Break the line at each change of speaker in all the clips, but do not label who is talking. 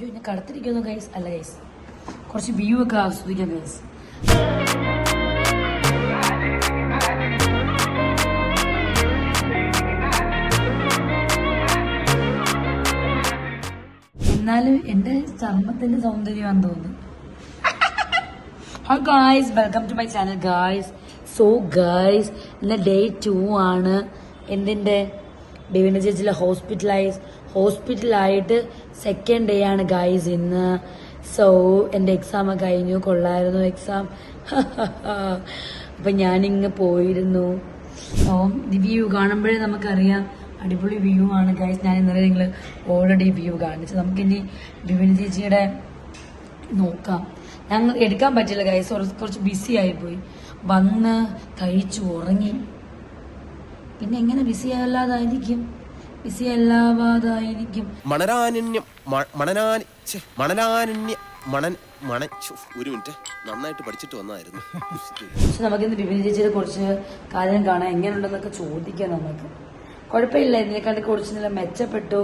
അയ്യോ ഞാൻ കടത്തിരിക്കുന്നു ഗൈസ്. അല്ല ഗൈസ്, കുറച്ച് വ്യൂ ഒക്കെ ആസ്വദിക്കാം ഗൈസ്. എന്നാലും എന്റെ ചർമ്മത്തിന്റെ സൗന്ദര്യമാണെന്ന് തോന്നുന്നു. Hi guys, welcome to my channel guys. So guys, ഇന്ന് ഡേ 2 ആണ്. എന്തിന്റെ? ബിവിന ചേച്ചിയിലെ ഹോസ്പിറ്റലായിട്ട് സെക്കൻഡ് ഡേ ആണ് ഗായ്സ് ഇന്ന്. സോ എന്റെ എക്സാം കഴിഞ്ഞു, കൊള്ളായിരുന്നു എക്സാം. അപ്പൊ ഞാനിങ്ങ് പോയിരുന്നു. വ്യൂ കാണുമ്പോഴേ നമുക്കറിയാം അടിപൊളി വ്യൂ ആണ് ഗൈസ്. ഞാൻ ഇന്നലെ നിങ്ങൾ ഓൾറെഡി വ്യൂ കാണിച്ചു. നമുക്കിനി ബിവിന ചേച്ചിയുടെ നോക്കാം. ഞങ്ങൾ എടുക്കാൻ പറ്റില്ല ഗൈസ്, കുറച്ച് ബിസി ആയിപ്പോയി. വന്ന് കഴിച്ചു ഉറങ്ങി. പിന്നെ എങ്ങനെ ബിസി അല്ലാതായിരിക്കും?
ഒരു മിനിറ്റ്, നന്നായിട്ട് പഠിച്ചിട്ട് വന്നായിരുന്നു.
പക്ഷെ നമുക്കിന്ന് ബിബിൻ ചേച്ചിയുടെ കുറച്ച് കാര്യം കാണാം. എങ്ങനെയുണ്ടെന്നൊക്കെ ചോദിക്കാം നമുക്ക്. കുഴപ്പമില്ല, ഇതിനെക്കാട്ടി കുറച്ച് നല്ല മെച്ചപ്പെട്ടു.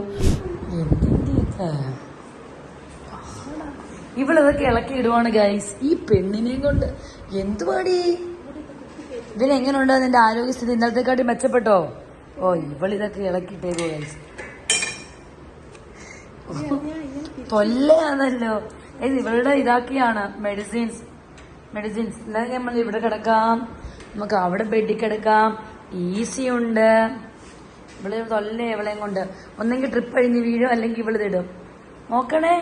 ഇവളിതൊക്കെ ഇളക്കി ഇടുവാണ് ഗൈസ്. ഈ പെണ്ണിനെയും കൊണ്ട് എന്തുവാടി? ഇതിനെങ്ങനെയുണ്ട് അതിന്റെ ആരോഗ്യസ്ഥിതി? ഇന്നലത്തെക്കാട്ടി മെച്ചപ്പെട്ടോ? ഓ, ഇവളിതൊക്കെ ഇളക്കിയിട്ടേക്കോ ഗൈസ്. തൊല്ലയാണല്ലോ. ഇവളുടെ ഇതാക്കിയാണ് മെഡിസിൻസ്. എന്നാലും നമ്മൾ ഇവിടെ കിടക്കാം, നമുക്ക് അവിടെ ബെഡിൽ കിടക്കാം, ഈസി ഉണ്ട്. ഇവള് തൊല്ല ഇവളെയും കൊണ്ട് ഒന്നെങ്കിൽ ട്രിപ്പ് കഴിഞ്ഞ് വീഴും, അല്ലെങ്കിൽ ഇവളിതിടും. നോക്കണേ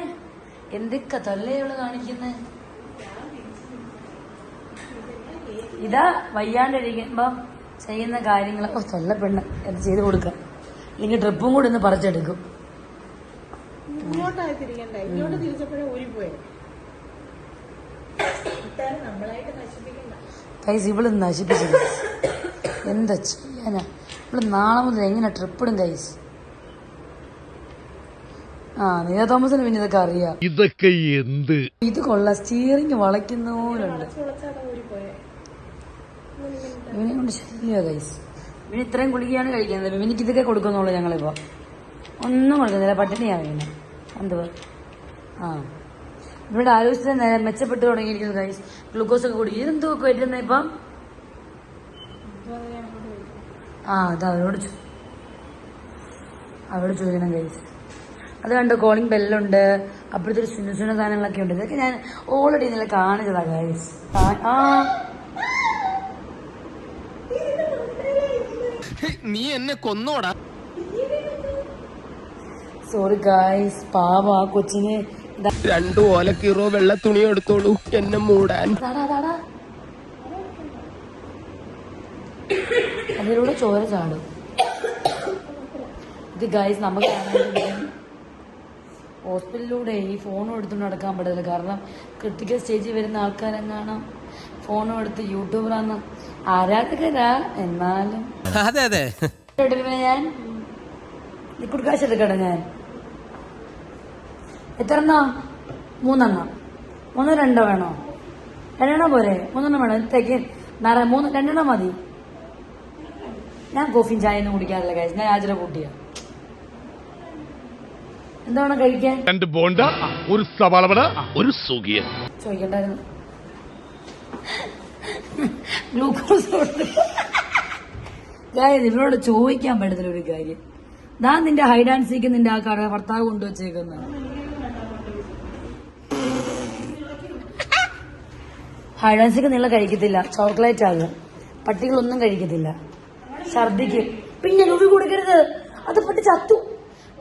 എന്തൊക്കെ തൊല്ല ഇവള് കാണിക്കുന്നേ. ഇതാ വയ്യാണ്ടിരിക്കുമ്പോ ചെയ്യുന്ന കാര്യങ്ങൾ. ഓ, തൊല്ല പെണ്ണ്, അത് ചെയ്ത് കൊടുക്കാം. അല്ലെങ്കിൽ ട്രിപ്പും കൂടി ഒന്ന് പറിച്ചെടുക്കും. കൈസ് ഇവള് നശിപ്പിച്ചത് എന്താ ചെയ്യാനാ? ഇവള് നാളെ മുതൽ എങ്ങനെ ട്രിപ്പ് ഇടും കൈസ്? നീല തോമസിന് പിന്നെ ഇതൊക്കെ അറിയാം.
ഇതൊക്കെ എന്ത്?
ഇത് കൊള്ളാം, സ്റ്റിയറിങ് വളയ്ക്കുന്നവരുണ്ട്. ഇവനെ കൊണ്ട് ശല്യ കൈസ്. ഇവന് ഇത്രയും ഗുളികയാണ് കഴിക്കുന്നത്. ഇവനിക്ക് ഇതൊക്കെ കൊടുക്കുന്നുള്ളൂ. ഞങ്ങളിപ്പോ ഒന്നും കൊടുക്കുന്നില്ല, പട്ടിണിയാ വീണ. എന്തുവാ? ഇവിടെ ആലോചിച്ച നേരം മെച്ചപ്പെട്ടു തുടങ്ങിയിരിക്കുന്നു ഗൈസ്. ഗ്ലൂക്കോസ് ഒക്കെ കൂടി. ഇതെന്തോ വരുന്ന ഇപ്പം? അത് അവരോട് ചോദിക്കണം ഗൈസ്. അത് കണ്ടോ, കോളിംഗ് ബെല്ലുണ്ട്, അപ്പോഴത്തെ ഒരു സുന്ന സാധനങ്ങളൊക്കെ ഉണ്ട്. ഇതൊക്കെ ഞാൻ ഓൾറെഡി ഇന്നലെ കാണിച്ചതാ ഗൈസ്.
നീ എന്നെ കൊന്നോടാ.
സോറി ഗൈസ്, പാവ ആ കൊച്ചിന്.
2 ഓലക്കീറോ വെള്ള തുണി എടുത്തോളൂ എന്നെ മൂടാൻ.
അതിലൂടെ ചോര ചാടും. ഇത് ഗൈസ് നമുക്ക് ഹോസ്പിറ്റലിലൂടെ ഈ ഫോണും എടുത്തുകൊണ്ട് നടക്കാൻ പറ്റില്ല. കാരണം ക്രിട്ടിക്കൽ സ്റ്റേജിൽ വരുന്ന ആൾക്കാരെങ്ങാനും ഫോണും എടുത്ത് യൂട്യൂബറാന്ന് ആരാധകരാ. എന്നാലും ഞാൻ ലിക്വിഡ് കാശ് എടുക്കട്ടെ. ഞാൻ എത്രണ്ണോ? 3 എണ്ണം. 1 2 വേണോ? 2 എണ്ണം പോരെ? 3 എണ്ണം വേണോ? തെക്ക് 2 എണ്ണം മതി. ഞാൻ കോഫിയും ചായയൊന്നും കുടിക്കാറില്ല കാശ്. ഞാൻ ആചര കൂട്ടിയ. എന്താണ് കഴിക്കാൻ?
2 ബോണ്ട, ഒരു സവാള വട, ഒരു സുഖിയൻ.
ചോദിക്കണ്ടായിരുന്നു. ഗ്ലൂക്കോസ് ഇവരോട് ചോദിക്കാൻ പറ്റത്തില്ല ഒരു കാര്യം. നിന്റെ ഹൈഡ് ആൻഡ് സീക്ക് നിന്റെ ആ കട ഭർത്താവ് കൊണ്ടുവച്ചേക്കുന്ന ഹൈഡ് ആൻഡ് സീക്ക് നിങ്ങൾ കഴിക്കത്തില്ല. ചോക്ലേറ്റ് ആകും. പട്ടികളൊന്നും കഴിക്കത്തില്ല, ഛർദിക്കും. പിന്നെ നുവി കൊടുക്കരുത്, അത് പട്ടി ചത്തു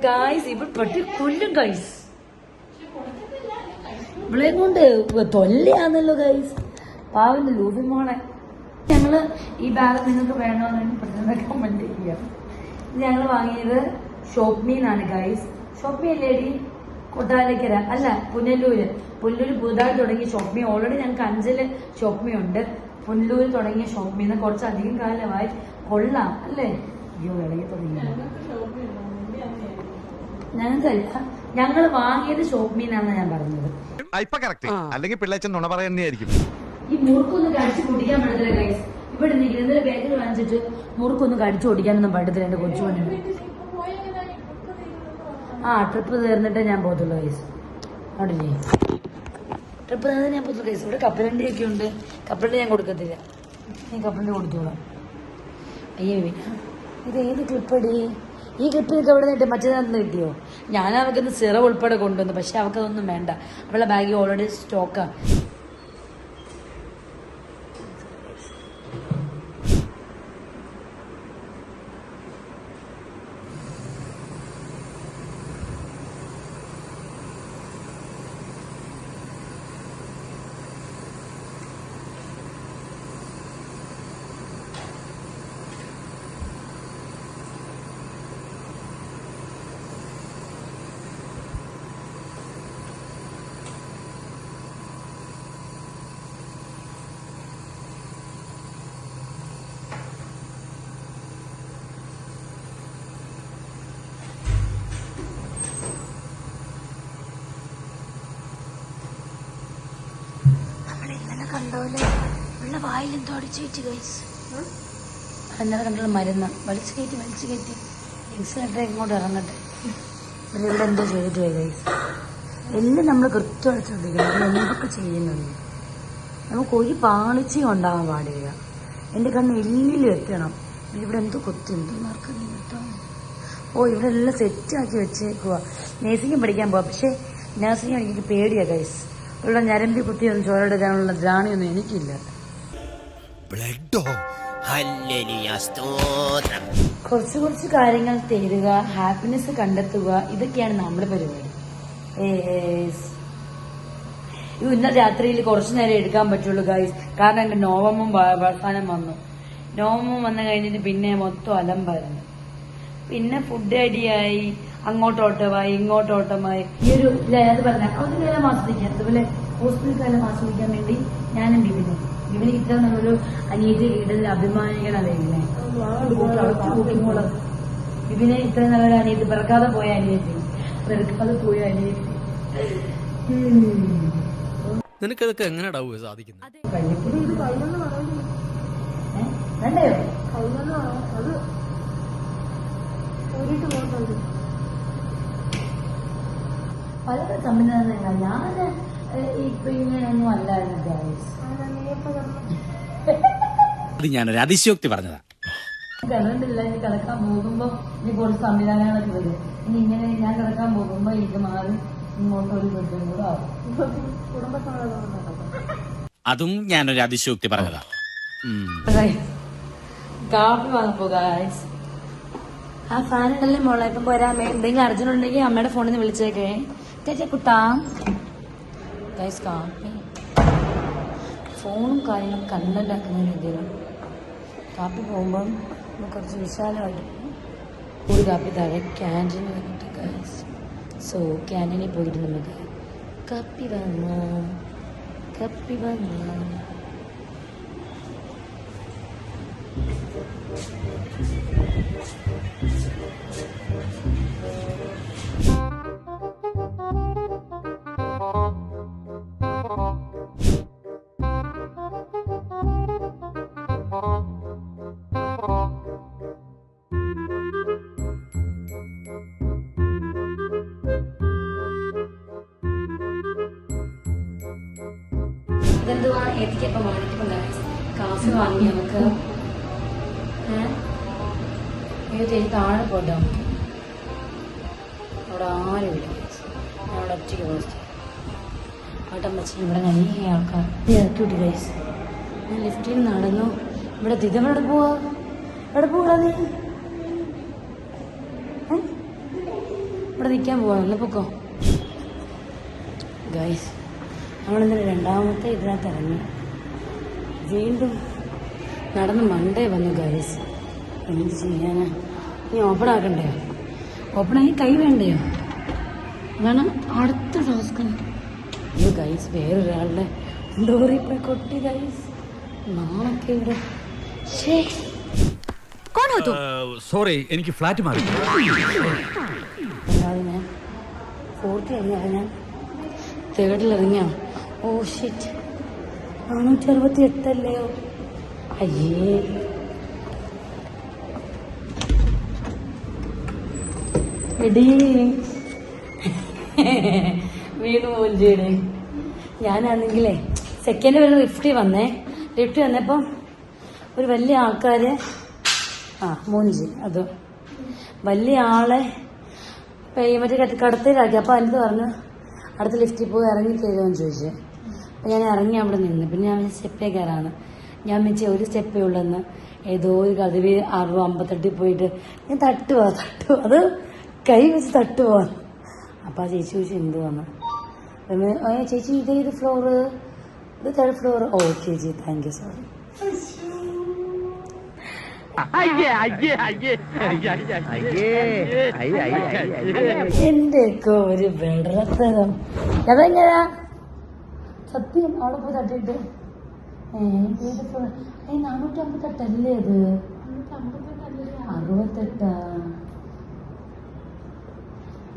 ഗായ്സ്. ഇവൾ പട്ടി കൊല്ലും ഗൈസ്. ഇവളെ കൊണ്ട് തൊല്ലയാന്നല്ലോ ഗൈസ്. പാവിന്റെ ലൂബി മോളെ. ഞങ്ങള് ഈ ബാഗ് നിങ്ങൾക്ക് വേണമെന്ന് പ്രത്യേകം കമന്റ് ചെയ്യാം. ഞങ്ങൾ വാങ്ങിയത് ഷോപ്മീന്നാണ് ഗൈസ്. ഷോപ്മി അല്ലേടി? കൊട്ടാരക്കര അല്ല, പുനലൂര് പുതുതായി തുടങ്ങിയ ഷോപ്മി. ഓൾറെഡി ഞങ്ങൾക്ക് 5 ഷോപ്മി ഉണ്ട്. പുനലൂര് തുടങ്ങിയ ഷോപ്മീന്ന് കുറച്ചധികം കാലമായി. കൊള്ളാം അല്ലേ? അയ്യോ ഇളകി തുടങ്ങി. ഞങ്ങൾക്കല്ല, ഞങ്ങൾ വാങ്ങിയത് ഷോപ്മീന്നാണ് ഞാൻ പറഞ്ഞത്.
അല്ലെങ്കിൽ പിള്ളേച്ചൻ നുണ പറയുന്നതായിരിക്കും.
ഈ മുറുക്കൊന്നും കടിച്ചു പൊടിക്കാൻ പറ്റത്തില്ല ഗൈസ്. ഇവിടെ നിൽക്കുന്ന ബേക്കറി വാങ്ങിച്ചിട്ട് മുറുക്കൊന്നും കടിച്ചു പൊടിക്കാനൊന്നും പറ്റത്തില്ല എന്റെ കൊച്ചുമണിന്. ട്രിപ്പ് തീർന്നിട്ടേ ഞാൻ പോകത്തുള്ളൂ ഗൈസ്. അവിടില്ലേ ട്രിപ്പ് ഞാൻ പുതിയ കേസ് ഇവിടെ കപ്പലണ്ടിയൊക്കെ ഉണ്ട്. കപ്പലണ്ടി ഞാൻ കൊടുക്കത്തില്ല, ഞാൻ കപ്പലണ്ടി കൊടുത്തോളാം. അയ്യേ ഇത് ഏത് ക്ലിപ്പടി? ഈ ക്ലിപ്പിനൊക്കെ എവിടെ നിന്നിട്ട് മറ്റേതാണെന്ന് കിട്ടിയോ? ഞാൻ അവർക്കൊന്ന് സിറം ഉൾപ്പെടെ കൊണ്ടുവന്നു, പക്ഷെ അവർക്കതൊന്നും വേണ്ട. അവളുടെ ബാഗിൽ ഓൾറെഡി സ്റ്റോക്കാണ്. കണ്ടോലെ ഉള്ള വായിലെന്തോ അടിച്ചു കയറ്റി ഗൈസ്. അന്നേരം കണ്ടുള്ള മരുന്ന് വലിച്ചു കയറ്റി എക്സിലേറ്റർ ഇങ്ങോട്ട് ഇറങ്ങട്ടെ. ഇവിടെ എന്തോ ചെയ്തിട്ട് പോയി ഗൈസ്. എല്ലാം നമ്മൾ കൃത്യമായിട്ട് ശ്രദ്ധിക്കണം. നമ്മൾ എന്തൊക്കെ ചെയ്യുന്നുണ്ട്, നമുക്ക് ഒരു പാളിച്ചയും ഉണ്ടാകാൻ പാടില്ല. എൻ്റെ കണ്ണ് എല്ലിലും എത്തണം. ഇവിടെ എന്തോ കൊത്തി എന്തോ മാർക്ക് കേട്ടോ. ഇവിടെ എല്ലാം സെറ്റാക്കി വെച്ചേക്കുക. നേഴ്സിംഗ് പഠിക്കാൻ പോവാം, പക്ഷേ നേഴ്സിംഗ് എനിക്ക് പേടിയാണ് ഗൈസ്. ഉള്ള ഞരമ്പി കുത്തിയൊന്നും ചോരെടുക്കാനുള്ള ദ്രാണിയൊന്നും എനിക്കില്ല. കുറച്ച് കാര്യങ്ങൾ തേടുക, ഹാപ്പിനെസ് കണ്ടെത്തുക, ഇതൊക്കെയാണ് നമ്മുടെ പരിപാടി. ഇന്നലെ രാത്രിയിൽ കുറച്ചു നേരം എടുക്കാൻ പറ്റുള്ളൂ ഗൈസ്, കാരണം എന്റെ നോവമും അവസാനം വന്നു. നോവമും വന്നു കഴിഞ്ഞിട്ട് പിന്നെ മൊത്തം അലമ്പായിരുന്നു. പിന്നെ ഫുഡ് അടിയായി, അങ്ങോട്ടോട്ടമായി ഇങ്ങോട്ടോട്ടമായി. ഈ ഒരു അത് പറഞ്ഞ അവധിക്കാലം ആസ്വദിക്കാൻ, അതുപോലെ ഹോസ്പിറ്റൽ കാലം ആസ്വദിക്കാൻ വേണ്ടി ഞാനും ബിബിന് ഇത്ര നല്ലൊരു അനിയത്തി വീട്ടിൽ അഭിമാനിക്കണം. ബിബിനെ ഇത്ര നല്ലൊരു അനിയത്തി, പിറക്കാതെ പോയ അനിയത്തി,
നിനക്കതൊക്കെ എങ്ങനെയാ സാധിക്കുന്നത്? പല സംവിധാനങ്ങൾ ഞാൻ ഇപ്പൊ ഇങ്ങനെയൊന്നും അല്ലായിരുന്നു ഗൈസ്. അത് ഞാനൊരു അതിശയോക്തി പറഞ്ഞതാ.
കണ്ടില്ല, ഇനി കിടക്കാൻ പോകുമ്പോ ഇനി കുറച്ച് സംവിധാനങ്ങളൊക്കെ വരും. ഇനി ഇങ്ങനെ ഞാൻ കിടക്കാൻ പോകുമ്പോ ഇത് മാറി ഇങ്ങോട്ട് ഒരു ബെഡും കൂടെ ആവും.
അതും ഞാനൊരു അതിശയോക്തി പറഞ്ഞതാ.
കാപ്പി വാങ്ങപ്പോ ഗൈസ്. ആ ഫാൻ ഉണ്ടല്ലേ മോളെ, ഇപ്പം പോരാമേ. എന്തെങ്കിലും അർജുനുണ്ടെങ്കിൽ അമ്മയുടെ ഫോണിൽ നിന്ന് വിളിച്ചേക്കേ. കുട്ടാ ഗൈസ്, കാപ്പി ഫോണും കാര്യങ്ങളും കണ്ണല്ലാക്കുന്ന രീതിയിൽ കാപ്പി പോകുമ്പം കുറച്ച് വിശാലമായിട്ട് ഒരു കാപ്പി താഴെ ക്യാൻറ്റീൻ വന്നിട്ട് ഗൈസ്. സോ ക്യാൻറ്റീനിൽ പോയിട്ട് നമുക്ക് കാപ്പി വാങ്ങാം. ഇതെന്തുവാ എത്തിക്കപ്പം വാങ്ങിക്കുമ്പോൾ കാഫ് വാങ്ങി നമുക്ക് താഴെ പോട്ടോ. അവിടെ ആരും ഇല്ല, ഞാൻ അവിടെ ഒറ്റയ്ക്ക് പോസ്റ്റ് ആട്ടം വെച്ച് ഇവിടെ നല്ല ആൾക്കാർ ഇറക്കിവിട്ട് ഗൈസ്. ഞാൻ ലിഫ്റ്റിൽ നടന്നു. ഇവിടെ എവിടെ പോവാ? എവിടെ പോവാ നീ? ഇവിടെ നിൽക്കാൻ പോവാ, ഒന്ന് പൊക്കോ ഗൈസ്. നമ്മളിന്നലെ രണ്ടാമത്തെ ഇതിനകത്ത് ഇറങ്ങി, വീണ്ടും നടന്ന് മണ്ടേ വന്നു ഗൈസ്. എന്ത് ചെയ്യാനാ? നീ ഓപ്പൺ ആക്കണ്ടേ? ഓപ്പണായി കൈ വേണ്ടയോ? വേണം. അടുത്ത ടാസ്ക് ഗൈസ്, വേറൊരാളുടെ ഡോറി പോയി കൊട്ടി ഗൈസ്. നാളൊക്കെ ഇവിടെ
സോറി, എനിക്ക് ഫ്ലാറ്റ് മാറി.
അല്ലാതെ ഞാൻ ഫോർത്ത് കഴിഞ്ഞാൽ ഞാൻ തേർഡിലിറങ്ങിയ. ഓ ഷിറ്റ്, 468 അയ്യേ. എടീ വീണു മൂഞ്ചിയുടെ. ഞാനാണെങ്കിലേ സെക്കൻഡ് വരെ ലിഫ്റ്റ് വന്നപ്പം ഒരു വലിയ ആൾക്കാര് മൂഞ്ചി അത് വലിയ ആളെ മറ്റേ കടത്തിലാക്കി. അപ്പൊ അതിന് പറഞ്ഞു അടുത്ത ലിഫ്റ്റിൽ പോയി ഇറങ്ങി തരുമെന്ന് ചോദിച്ചു. അപ്പൊ ഞാൻ ഇറങ്ങി അവിടെ നിന്ന്. പിന്നെ ഞാൻ സ്റ്റെപ്പേ കയറാണ്. ഞാൻ വെച്ച ഒരു സ്റ്റെപ്പേ ഉള്ളെന്ന് ഏതോ ഒരു കഥവി 60-58 പോയിട്ട് ഞാൻ തട്ടുവാ അത് കൈ വെച്ച് തട്ടുവാ. അപ്പൊ ആ ചേച്ചി ചോദിച്ചു എന്തുവാന്ന്. ചേച്ചി ഇതേത് ഫ്ലോറ്? ഇത് 3rd ഫ്ലോർ. ഓക്കെ ചേച്ചി, താങ്ക് യു സോറി. എന്റെയൊക്കെ ഒരു വെള്ളത്തരം. അതെങ്ങനെയാ സത്യം? അവിടെ പോയി തട്ടിട്ട് 458 അത്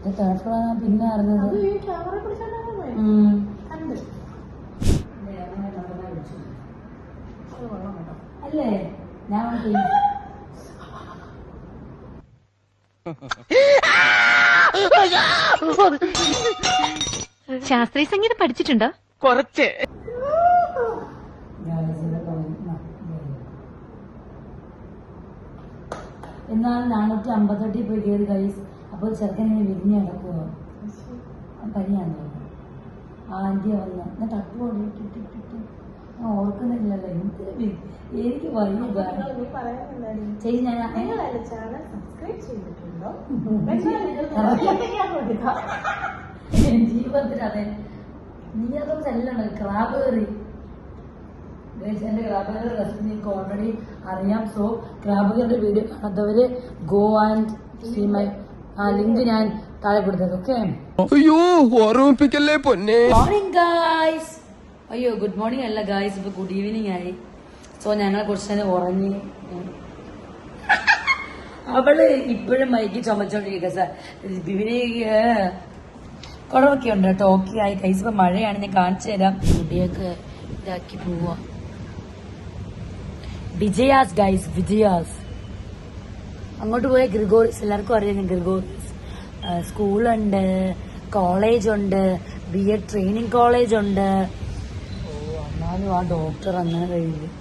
68. പിന്നെ അറിഞ്ഞത് അല്ലേ? ഞാൻ
ശാസ്ത്രീയ സംഗീതം പഠിച്ചിട്ടുണ്ടോ?
കുറച്ച്.
എന്നാൽ 458 പോയി കയറി ഗൈസ്. അപ്പോൾ ചെറുക്കൻ ഇങ്ങനെ വിരിഞ്ഞ് കിടക്കുക. പനിയാണ്. ആദ്യം വന്ന് ഞാൻ തട്ടുപോടി ഓർക്കുന്നില്ലല്ലോ. എനിക്ക് വലിയ ചേച്ചി ഞാൻ ജീവിതത്തിൽ അതെ നീ അതൊന്നും ചെല്ലണം. ക്രാബ് കറി എന്റെ ക്രാബ് കറി റെസിപ്പി നിങ്ങൾക്ക് ഓൾറെഡി അറിയാം. സോ ക്രാബ് കറിയുടെ വീഡിയോ കാണാത്തവര് go and see my link ഞാൻ താഴെ കൊടുത്തത്. ഓക്കെ.
അയ്യോ ഓർമ്മിപ്പിക്കല്ലേ പൊന്നെ.
Morning guys. അയ്യോ ഗുഡ് മോർണിംഗ് അല്ല ഗായ്സ്, ഇപ്പൊ ഗുഡ് ഈവനിങ് ആയി. സോ ഞങ്ങൾ കുറച്ച് നേരം ഉറങ്ങി. അവള് ഇപ്പോഴും മൈക്ക് ചുമച്ചോണ്ടിരിക്കുക. സാർ ബിബിന് കുഴവൊക്കെ ഉണ്ട് കേട്ടോ. ഓക്കെ ആയി ഗൈസ്. ഇപ്പൊ മഴയാണ്, ഞാൻ കാണിച്ചു തരാം. മുടിയൊക്കെ ഇതാക്കി പോവാ. വിജയാസ് ഗൈസ്, വിജയാസ്. അങ്ങോട്ട് പോയ ഗ്രിഗോറിയസ്, എല്ലാവർക്കും അറിയാം ഗ്രിഗോറിയസ്. സ്കൂളുണ്ട്, കോളേജുണ്ട്, BEd ട്രെയിനിങ് കോളേജ് ഉണ്ട്. എന്നാലും ആ ഡോക്ടർ അങ്ങനെ കഴിയും.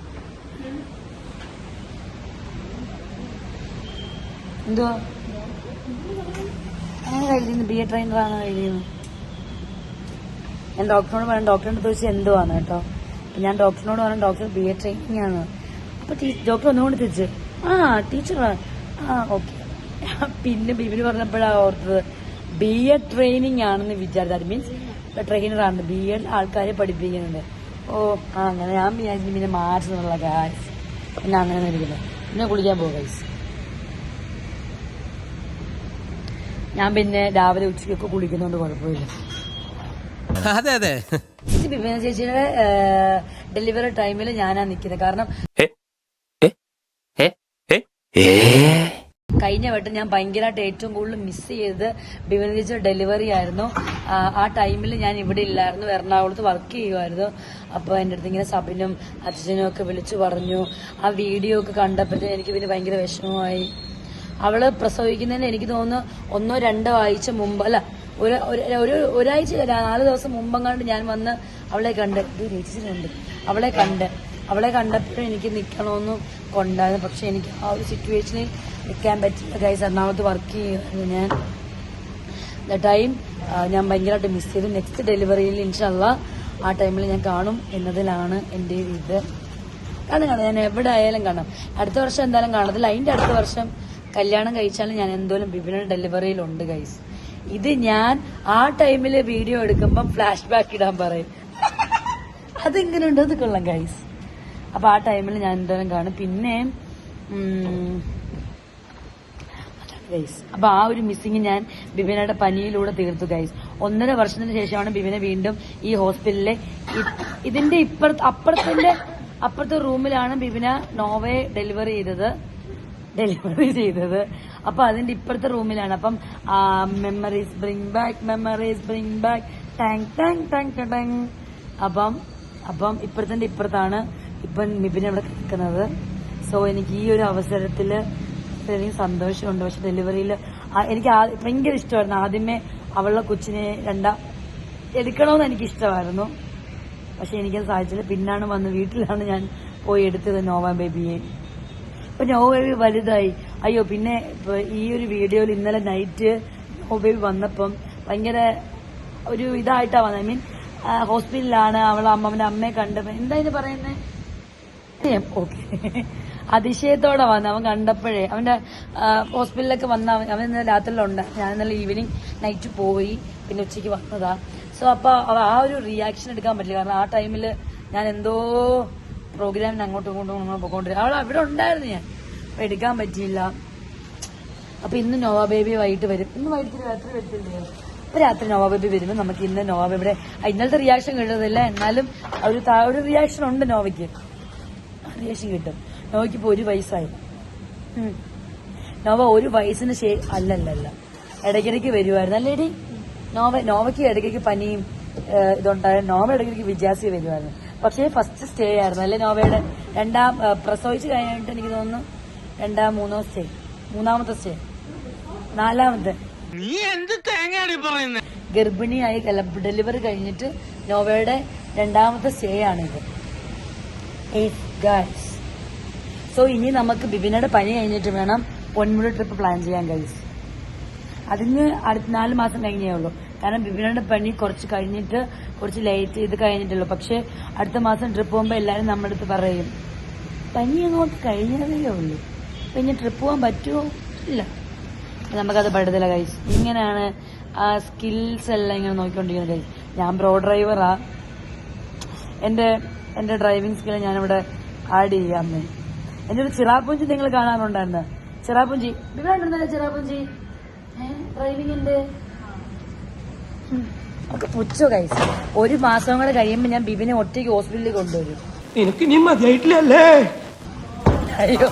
എന്തുവാ അങ്ങനെ കഴിയുന്നു? BEd ട്രെയിനറാണ് കഴിയുന്നു. ഞാൻ ഡോക്ടറിനോട് പറയാം. ഡോക്ടറിന്റെ ചോദിച്ചാൽ എന്തുവാണ് കേട്ടോ. ഞാൻ ഡോക്ടറിനോട് പറയാം ഡോക്ടർ BEd ട്രെയിനിങ് ആണ്. അപ്പൊ ഡോക്ടർ ഒന്നുകൊണ്ട് തിരിച്ച് ടീച്ചറാണ്. ഓക്കെ. പിന്നെ ബിബിന് പറഞ്ഞപ്പോഴാണ് ഓർത്തത് BEd ട്രെയിനിങ് ആണെന്ന് വിചാരിച്ചത്. അത് മീൻസ് ട്രെയിനറാണ്. BEd ആൾക്കാരെ പഠിപ്പിക്കുന്നുണ്ട്. അങ്ങനെ ഞാൻ വിചാരിച്ചു പിന്നെ മാറ്റുന്നുള്ള കാര്യം. പിന്നെ അങ്ങനെ ഇരിക്കുന്നത്. പിന്നെ കുളിക്കാൻ പോകും ഗൈസ്. ഞാൻ പിന്നെ രാവിലെ ഉച്ചയ്ക്കൊക്കെ കുളിക്കുന്നതുകൊണ്ട് കുഴപ്പമില്ല.
അതെ അതെ.
ബിബിന ചേച്ചിയുടെ ഡെലിവറി ടൈമിൽ ഞാനാ നിൽക്കുന്നത്. കാരണം കഴിഞ്ഞ വട്ടം ഞാൻ ഭയങ്കരമായിട്ട് ഏറ്റവും കൂടുതൽ മിസ് ചെയ്തത് ബിബിന ചേച്ചിയുടെ ഡെലിവറി ആയിരുന്നു. ആ ടൈമിൽ ഞാൻ ഇവിടെ ഇല്ലായിരുന്നു, എറണാകുളത്ത് വർക്ക് ചെയ്യുമായിരുന്നു. അപ്പോൾ എൻ്റെ അടുത്ത് ഇങ്ങനെ സബിനും അച്ഛനും ഒക്കെ വിളിച്ചു പറഞ്ഞു. ആ വീഡിയോ ഒക്കെ കണ്ടപ്പോഴത്തേന് എനിക്ക് പിന്നെ ഭയങ്കര വിഷമമായി. അവള് പ്രസവിക്കുന്നതിന് എനിക്ക് തോന്നുന്നു 1-2 ആഴ്ച മുമ്പ്, അല്ല ഒരാഴ്ച 4 ദിവസം മുമ്പെങ്ങാണ്ട് ഞാൻ വന്ന് അവളെ കണ്ട് അവളെ കണ്ടപ്പോഴും എനിക്ക് നിൽക്കണമെന്ന് കൊണ്ടായിരുന്നു. പക്ഷെ എനിക്ക് ആ ഒരു സിറ്റുവേഷനിൽ നിൽക്കാൻ പറ്റില്ല ഗൈസ്. എറണാകുളത്ത് വർക്ക് ചെയ്യുമായിരുന്നു ഞാൻ. ടൈം ഞാൻ ഭയങ്കരമായിട്ട് മിസ് ചെയ്തു. നെക്സ്റ്റ് ഡെലിവറിയിൽ ഇൻഷാല്ലാ ആ ടൈമിൽ ഞാൻ കാണും എന്നതിലാണ് എൻ്റെ ഇത്. കാണാം, ഞാൻ എവിടെ ആയാലും കാണാം. അടുത്ത വർഷം എന്തായാലും കാണത്തില്ല. അതിൻ്റെ അടുത്ത വർഷം കല്യാണം കഴിച്ചാലും ഞാൻ എന്തോലും ബിബിന ഡെലിവറിയിലുണ്ട് ഗൈസ്. ഇത് ഞാൻ ആ ടൈമിൽ വീഡിയോ എടുക്കുമ്പം ഫ്ലാഷ് ബാക്ക് ഇടാൻ പറയും. അതെങ്ങനെ ഉണ്ട്? അത് കൊള്ളാം ഗൈസ്. അപ്പൊ ആ ടൈമിൽ ഞാൻ എന്തായാലും കാണും. പിന്നെ ഗൈസ് അപ്പൊ ആ ഒരു മിസ്സിങ് ഞാൻ ബിബിനയുടെ പനിയിലൂടെ തീർത്തു ഗൈസ്. 1.5 വർഷത്തിന് ശേഷമാണ് ബിബിന വീണ്ടും ഈ ഹോസ്പിറ്റലിലെ ഇതിന്റെ അപ്പുറത്തെ റൂമിലാണ് ബിബിന നോവെ ഡെലിവറി ചെയ്തത്. അപ്പൊ അതിന്റെ ഇപ്പുറത്തെ റൂമിലാണ്. അപ്പം മെമ്മറീസ് ബ്രിങ് ബാക്ക് ടാങ്. അപ്പം ഇപ്പുറത്താണ് ഇപ്പം ബിബിന ഇവിടെ നിൽക്കുന്നത്. സോ എനിക്ക് ഈ ഒരു അവസരത്തില് എനിക്ക് സന്തോഷമുണ്ട്. പക്ഷെ ഡെലിവറിയിൽ എനിക്ക് ഭയങ്കര ഇഷ്ടമായിരുന്നു. ആദ്യമേ അവളുടെ കൊച്ചിനെ എടുക്കണമെന്ന് എനിക്കിഷ്ടമായിരുന്നു, പക്ഷെ എനിക്കത് സാധിച്ചില്ല. പിന്നാണ് വന്ന് വീട്ടിലാണ് ഞാൻ പോയി എടുത്തത് നോവ ബേബിയെ. ഇപ്പൊ നോവ ബേബി വലുതായി. അയ്യോ, പിന്നെ ഈ ഒരു വീഡിയോയിൽ ഇന്നലെ നൈറ്റ് നോവ ബേബി വന്നപ്പം ഭയങ്കര ഒരു ഇതായിട്ടാ വന്നത്. ഐ മീൻ ഹോസ്പിറ്റലിലാണ്, അവളെ അമ്മന്റെ അമ്മയെ കണ്ടപ്പോ എന്താ ഇത് പറയുന്നത്, ഓക്കെ, അതിശയത്തോടെ വന്ന് അവൻ കണ്ടപ്പോഴേ. അവന്റെ ഹോസ്പിറ്റലിലൊക്കെ വന്ന അവൻ ഇന്നലെ രാത്രിയിലുണ്ട്. ഞാൻ ഇന്നലെ ഈവനിങ് നൈറ്റ് പോയി, പിന്നെ ഉച്ചയ്ക്ക് വന്നതാ. സോ അപ്പൊ ആ ഒരു റിയാക്ഷൻ എടുക്കാൻ പറ്റില്ല, കാരണം ആ ടൈമില് ഞാൻ എന്തോ പ്രോഗ്രാമിന് അങ്ങോട്ടും ഇങ്ങോട്ടും പോയിക്കൊണ്ടിരുന്നു. അവൾ അവിടെ ഉണ്ടായിരുന്നു, ഞാൻ അപ്പൊ എടുക്കാൻ പറ്റിയില്ല. അപ്പൊ ഇന്ന് നോവ ബേബി വൈകിട്ട് വരും. ഇന്ന് വൈകിട്ട് രാത്രി വരത്തില്ലേ? ഇപ്പൊ രാത്രി നോവ ബേബി വരുമ്പോൾ നമുക്ക് ഇന്ന് നോവ ബേബിയുടെ ഇന്നലത്തെ റിയാക്ഷൻ കിട്ടുന്നില്ല, എന്നാലും ഒരു റിയാക്ഷൻ ഉണ്ട് നോവയ്ക്ക്. റിയാക്ഷൻ കിട്ടും. നോവയ്ക്ക് ഇപ്പൊ 1 വയസ്സായി. നോവ 1 വയസ്സിന് അല്ലല്ല ഇടയ്ക്കിടയ്ക്ക് വരുമായിരുന്നു അല്ലേടി നോവയ്ക്ക് ഇടയ്ക്കിടയ്ക്ക് പനിയും ഇതുണ്ടായ. നോവ ഇടയ്ക്കിടയ്ക്ക് വിജാസി വരുമായിരുന്നു. പക്ഷേ ഫസ്റ്റ് സ്റ്റേ ആയിരുന്നു അല്ലെ നോവയുടെ? പ്രസവിച്ച് കഴിഞ്ഞിട്ട് എനിക്ക് തോന്നുന്നു 2-3 സ്റ്റേ, 3ാമത്തെ സ്റ്റേ, 4ാമത്തെ.
നീ എന്ത് തേങ്ങയാണ് പറയുന്നത്?
ഗർഭിണിയായി ഡെലിവറി കഴിഞ്ഞിട്ട് നോവയുടെ 2ാമത്തെ സ്റ്റേ ആണിത്. സോ ഇനി നമുക്ക് ബിബിനയുടെ പനി കഴിഞ്ഞിട്ട് വേണം പൊന്മുടി ട്രിപ്പ് പ്ലാൻ ചെയ്യാൻ ഗൈസ്. അതിന് അടുത്ത 4 മാസം കഴിഞ്ഞേ ഉള്ളൂ. കാരണം ബിബിനയുടെ പനി കുറച്ച് കഴിഞ്ഞിട്ട്, കുറച്ച് ലേറ്റ് ഇത് കഴിഞ്ഞിട്ടുള്ളൂ. പക്ഷെ അടുത്ത മാസം ട്രിപ്പ് പോകുമ്പോൾ എല്ലാവരും നമ്മുടെ അടുത്ത് പറയും പനി അങ്ങോട്ട് കഴിഞ്ഞതേ ഉള്ളൂ, പിന്നെ ട്രിപ്പ് പോകാൻ പറ്റുമോ? ഇല്ല, നമുക്കത് പറ്റത്തില്ല ഗൈസ്. ഇങ്ങനെയാണ് ആ സ്കിൽസ് എല്ലാം ഇങ്ങനെ നോക്കിക്കൊണ്ടിരിക്കുന്നത് ഗൈസ്. ഞാൻ പ്രോ ഡ്രൈവറാ. എന്റെ ഡ്രൈവിംഗ് സ്കിൽ ഞാനിവിടെ ആഡ് ചെയ്യാമേ. എന്റെ ഒരു ചിറാപ്പുഞ്ചി നിങ്ങൾ കാണാറുണ്ടായിരുന്നു. ചിറാപ്പുഞ്ചി ബിബിനുണ്ടല്ലേ? ചിറാപ്പുഞ്ചി ഡ്രൈവിംഗിന്റെ ഒക്കെ പുച്ഛോ ഗൈസ്. 1 മാസം കൂടെ കഴിയുമ്പോൾ ഞാൻ ബിബിനെ ഒറ്റയ്ക്ക് ഹോസ്പിറ്റലിൽ കൊണ്ടുവരും.
നിനക്ക് നീ മതിയായിട്ടില്ലല്ലേ?
അയ്യോ